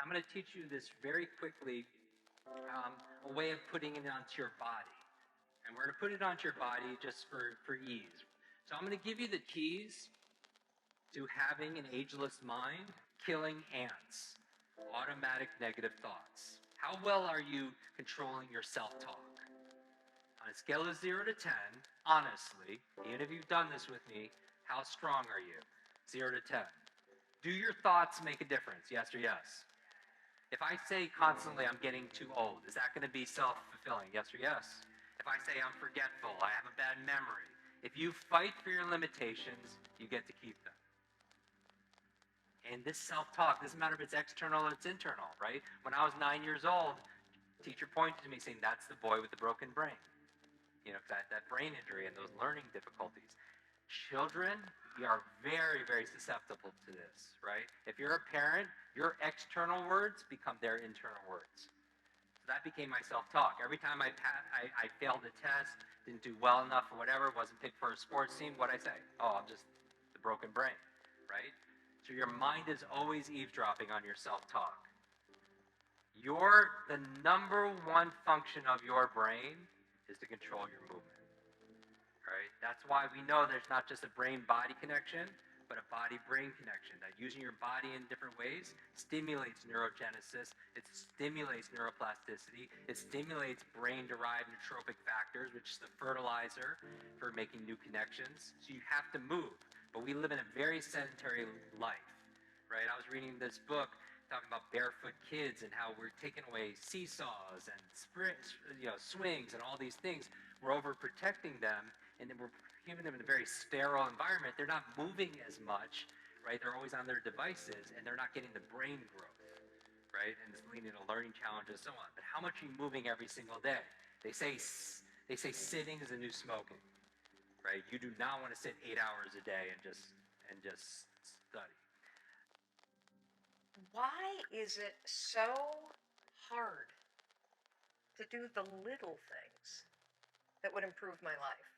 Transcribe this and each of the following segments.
I'm going to teach you this very quickly, a way of putting it onto your body. And we're going to put it onto your body just for ease. So I'm going to give you the keys to having an ageless mind, killing ants, automatic negative thoughts. How well are you controlling your self-talk? On a scale of 0 to 10, honestly, even if you've done this with me, how strong are you? 0 to 10. Do your thoughts make a difference, yes or yes? If I say constantly I'm getting too old, is that going to be self-fulfilling, yes or yes? If I say I'm forgetful, I have a bad memory, if you fight for your limitations, you get to keep them. And this self-talk, doesn't matter if it's external or it's internal, right? When I was 9 years old, teacher pointed to me saying, that's the boy with the broken brain. You know, that brain injury and those learning difficulties. Children, you are very, very susceptible to this, right? If you're a parent, your external words become their internal words. So that became my self-talk. Every time I failed a test, didn't do well enough or whatever, wasn't picked for a sports team, what'd I say? Oh, I'm just the broken brain, right? So your mind is always eavesdropping on your self-talk. The number one function of your brain is to control your movement. Right? That's why we know there's not just a brain-body connection, but a body-brain connection. That using your body in different ways stimulates neurogenesis, it stimulates neuroplasticity, it stimulates brain-derived neurotrophic factors, which is the fertilizer for making new connections. So you have to move. But we live in a very sedentary life, right? I was reading this book talking about barefoot kids and how we're taking away seesaws and swings and all these things. We're overprotecting them, and then we're keeping them in a very sterile environment. They're not moving as much, right? They're always on their devices, and they're not getting the brain growth, right? And it's leading to learning challenges and so on. But how much are you moving every single day? They say sitting is the new smoking, right? You do not want to sit 8 hours a day and just study. Why is it so hard to do the little things that would improve my life?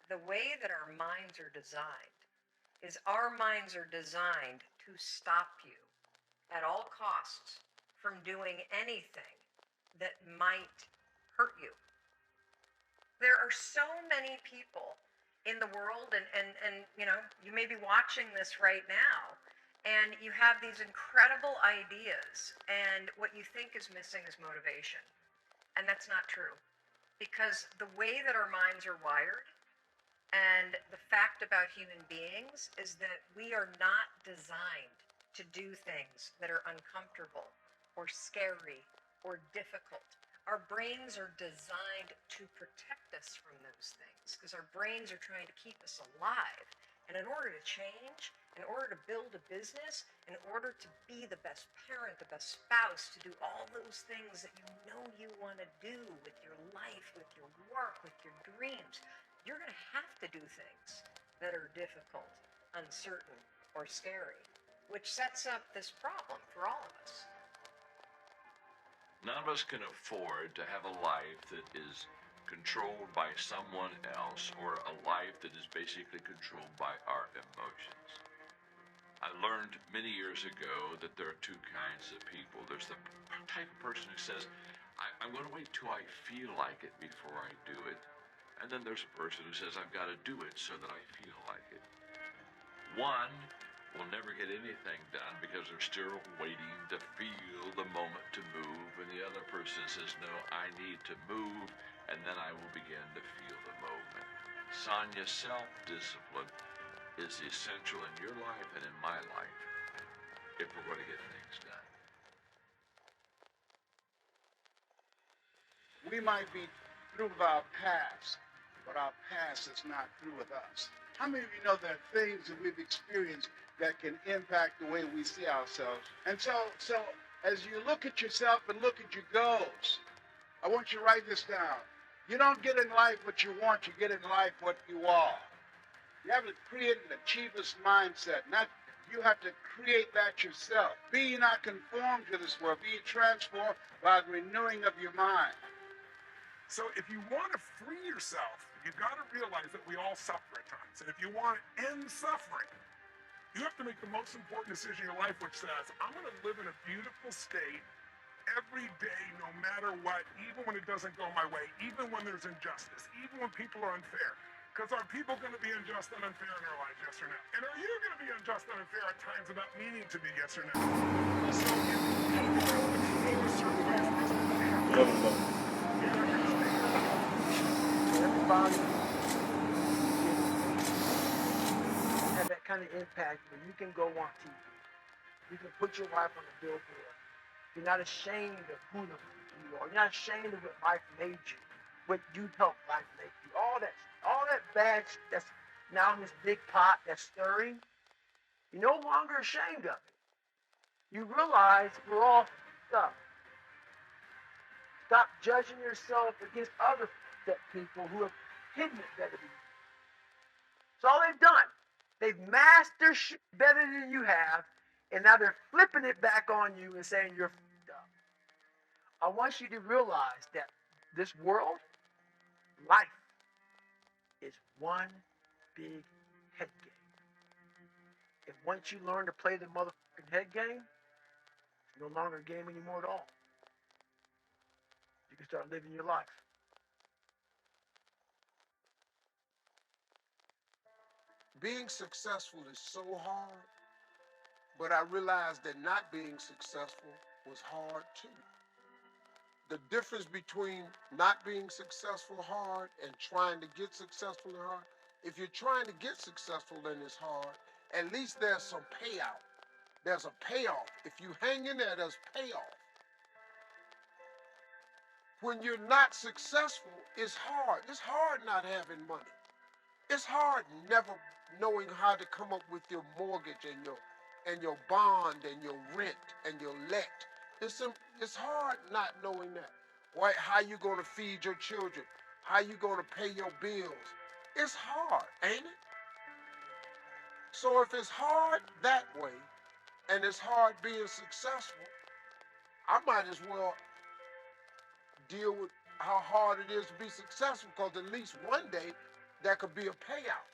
The way that our minds are designed is our minds are designed to stop you at all costs from doing anything that might hurt you. There are so many people in the world, and you may be watching this right now, and you have these incredible ideas, and what you think is missing is motivation. And that's not true. Because the way that our minds are wired, and the fact about human beings, is that we are not designed to do things that are uncomfortable or scary or difficult. Our brains are designed to protect us from those things because our brains are trying to keep us alive. And in order to change, in order to build a business, in order to be the best parent, the best spouse, to do all those things that you know you want to do with your life, with your work, with your dreams, you're going to have to do things that are difficult, uncertain, or scary, which sets up this problem for all of us. None of us can afford to have a life that is controlled by someone else, or a life that is basically controlled by our emotions. I learned many years ago that there are two kinds of people. There's the type of person who says, I'm going to wait till I feel like it before I do it. And then there's a person who says, I've got to do it so that I feel like it. One will never get anything done because they're still waiting to feel the moment to move, and the other person says, no, I need to move, and then I will begin to feel the movement. Sonia, self-discipline is essential in your life and in my life if we're going to get things done. We might be through with our past, but our past is not through with us. How many of you know there are things that we've experienced that can impact the way we see ourselves? And so as you look at yourself and look at your goals, I want you to write this down. You don't get in life what you want, you get in life what you are. You have to create an achiever's mindset. You have to create that yourself. Be ye not conformed to this world. Be ye transformed by the renewing of your mind. So if you want to free yourself, you've got to realize that we all suffer at times. And if you want to end suffering, You have to make the most important decision in your life, which says, I'm going to live in a beautiful state every day, no matter what, even when it doesn't go my way, even when there's injustice, even when people are unfair. Because are people going to be unjust and unfair in our lives, yes or no? And are you going to be unjust and unfair at times without meaning to be, yes or no? So if people have to behave a certain way for us to be happy, we're not going to stay happy. Everybody have that kind of impact where you can go on TV. You can put your wife on the billboard. You're not ashamed of who you are. You're not ashamed of what life made you, what you helped life make you. All that bad that's now in this big pot that's stirring, you're no longer ashamed of it. You realize we're all stuck. Stop judging yourself against other people who have hidden it better than you. That's all they've done. They've masked their shit better than you have, and now they're flipping it back on you and saying you're fucked up. I want you to realize that this world, life, is one big head game. And once you learn to play the motherfucking head game, it's no longer a game anymore at all. You can start living your life. Being successful is so hard, but I realized that not being successful was hard too. The difference between not being successful hard and trying to get successful hard, if you're trying to get successful and it's hard, at least there's some payout. There's a payoff. If you hang in there, there's payoff. When you're not successful, it's hard. It's hard not having money. It's hard never knowing how to come up with your mortgage and your bond and your rent and your let. It's hard not knowing that. Right? How you gonna feed your children? How you gonna pay your bills? It's hard, ain't it? So if it's hard that way, and it's hard being successful, I might as well deal with how hard it is to be successful, because at least one day there could be a payout.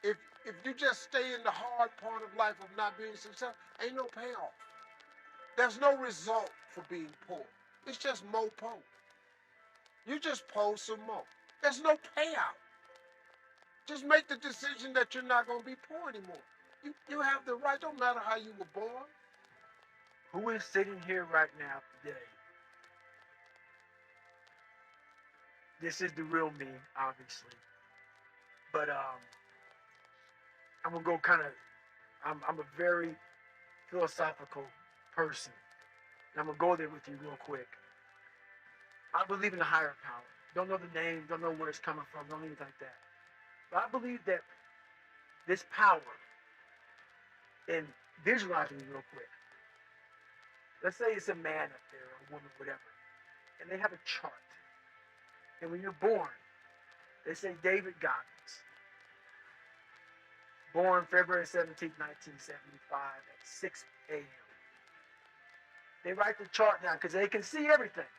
If you just stay in the hard part of life of not being successful, ain't no payoff. There's no result for being poor. It's just more poor. You just poor some more. There's no payout. Just make the decision that you're not going to be poor anymore. You have the right. Don't matter how you were born. Who is sitting here right now today? This is the real me, obviously. But I'm gonna go kind of. I'm a very philosophical person. And I'm gonna go there with you real quick. I believe in a higher power. Don't know the name. Don't know where it's coming from. Don't anything like that. But I believe that this power. And visualizing it real quick. Let's say it's a man up there, or a woman, whatever, and they have a chart. And when you're born, they say David Goggins, born February 17th, 1975 at 6 a.m. They write the chart down because they can see everything.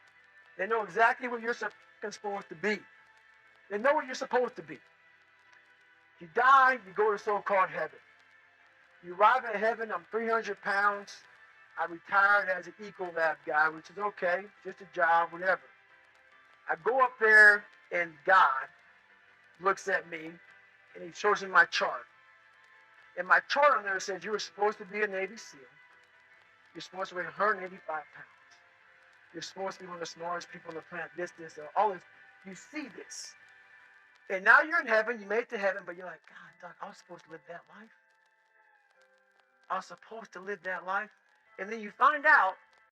They know exactly where you're supposed to be. They know where you're supposed to be. If you die, you go to so-called heaven. You arrive at heaven, I'm 300 pounds. I retired as an eco lab guy, which is okay, just a job, whatever. I go up there and God looks at me and he shows me my chart. And my chart on there says you were supposed to be a Navy SEAL. You're supposed to weigh 185 pounds. You're supposed to be one of the smartest people on the planet, this, all this. You see this. And now you're in heaven, you made it to heaven, but you're like, God, Doc, I was supposed to live that life. I was supposed to live that life. And then you find out